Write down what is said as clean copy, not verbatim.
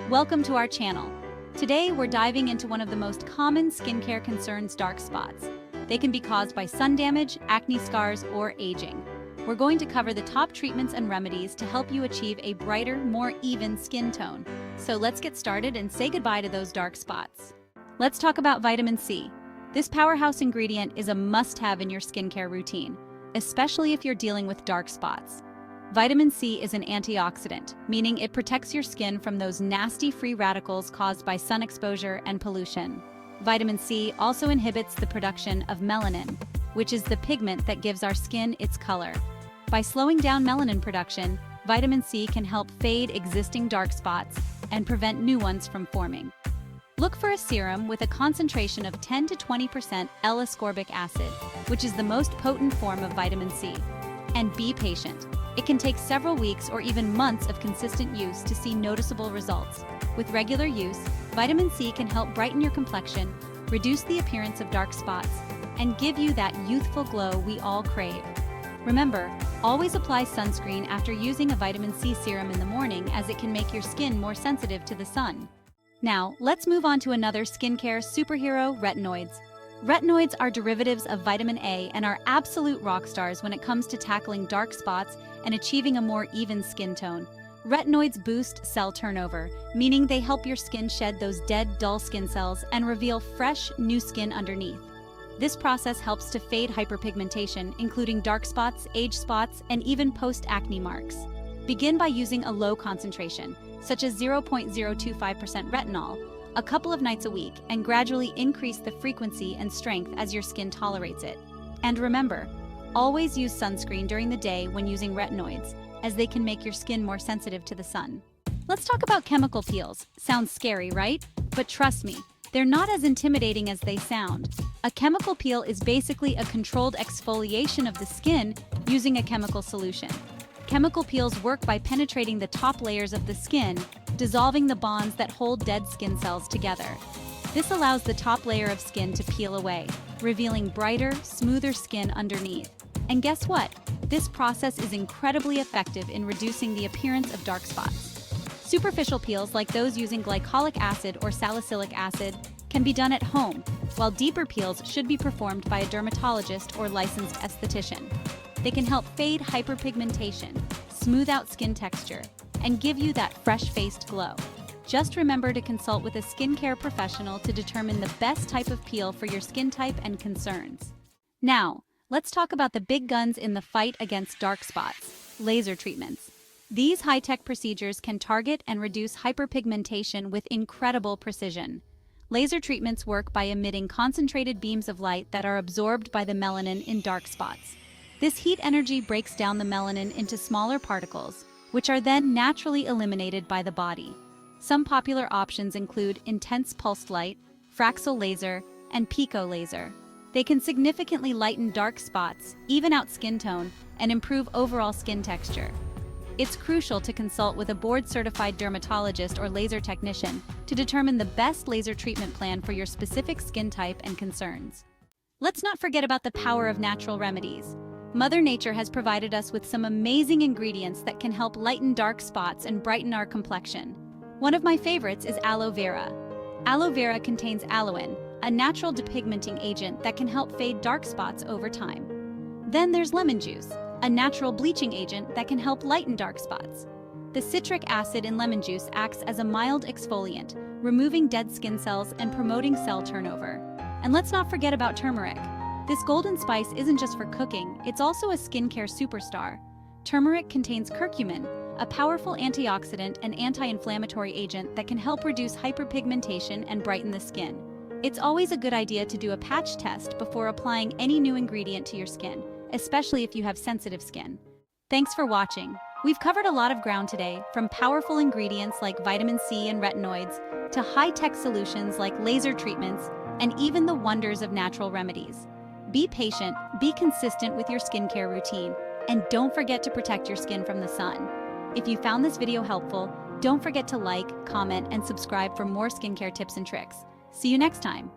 Welcome to our channel. Today we're diving into one of the most common skincare concerns, dark spots. They can be caused by sun damage, acne scars, or aging. We're going to cover the top treatments and remedies to help you achieve a brighter, more even skin tone. So let's get started and say goodbye to those dark spots. Let's talk about vitamin C. This powerhouse ingredient is a must-have in your skincare routine, especially if you're dealing with dark spots. Vitamin C is an antioxidant, meaning it protects your skin from those nasty free radicals caused by sun exposure and pollution. Vitamin C also inhibits the production of melanin, which is the pigment that gives our skin its color. By slowing down melanin production, vitamin C can help fade existing dark spots and prevent new ones from forming. Look for a serum with a concentration of 10 to 20% L-ascorbic acid, which is the most potent form of vitamin C. And be patient. It can take several weeks or even months of consistent use to see noticeable results. With regular use, vitamin C can help brighten your complexion, reduce the appearance of dark spots, and give you that youthful glow we all crave. Remember, always apply sunscreen after using a vitamin C serum in the morning, as it can make your skin more sensitive to the sun. Now, let's move on to another skincare superhero, retinoids. Retinoids are derivatives of vitamin A and are absolute rock stars when it comes to tackling dark spots and achieving a more even skin tone. Retinoids boost cell turnover, meaning they help your skin shed those dead, dull skin cells and reveal fresh, new skin underneath. This process helps to fade hyperpigmentation, including dark spots, age spots, and even post-acne marks. Begin by using a low concentration, such as 0.025% retinol, a couple of nights a week, and gradually increase the frequency and strength as your skin tolerates it. And remember, always use sunscreen during the day when using retinoids, as they can make your skin more sensitive to the sun. Let's talk about chemical peels. Sounds scary, right? But trust me, they're not as intimidating as they sound. A chemical peel is basically a controlled exfoliation of the skin using a chemical solution. Chemical peels work by penetrating the top layers of the skin, dissolving the bonds that hold dead skin cells together. This allows the top layer of skin to peel away, revealing brighter, smoother skin underneath. And guess what? This process is incredibly effective in reducing the appearance of dark spots. Superficial peels, like those using glycolic acid or salicylic acid, can be done at home, while deeper peels should be performed by a dermatologist or licensed esthetician. They can help fade hyperpigmentation, smooth out skin texture, and give you that fresh-faced glow. Just remember to consult with a skincare professional to determine the best type of peel for your skin type and concerns. Now, let's talk about the big guns in the fight against dark spots: laser treatments. These high-tech procedures can target and reduce hyperpigmentation with incredible precision. Laser treatments work by emitting concentrated beams of light that are absorbed by the melanin in dark spots. This heat energy breaks down the melanin into smaller particles, which are then naturally eliminated by the body. Some popular options include intense pulsed light, Fraxel laser, and pico laser. They can significantly lighten dark spots, even out skin tone, and improve overall skin texture. It's crucial to consult with a board-certified dermatologist or laser technician to determine the best laser treatment plan for your specific skin type and concerns. Let's not forget about the power of natural remedies. Mother Nature has provided us with some amazing ingredients that can help lighten dark spots and brighten our complexion. One of my favorites is aloe vera. Aloe vera contains aloin, a natural depigmenting agent that can help fade dark spots over time. Then there's lemon juice, a natural bleaching agent that can help lighten dark spots. The citric acid in lemon juice acts as a mild exfoliant, removing dead skin cells and promoting cell turnover. And let's not forget about turmeric. This golden spice isn't just for cooking, it's also a skincare superstar. Turmeric contains curcumin, a powerful antioxidant and anti-inflammatory agent that can help reduce hyperpigmentation and brighten the skin. It's always a good idea to do a patch test before applying any new ingredient to your skin, especially if you have sensitive skin. Thanks for watching. We've covered a lot of ground today, from powerful ingredients like vitamin C and retinoids, to high-tech solutions like laser treatments, and even the wonders of natural remedies. Be patient, be consistent with your skincare routine, and don't forget to protect your skin from the sun. If you found this video helpful, don't forget to like, comment, and subscribe for more skincare tips and tricks. See you next time.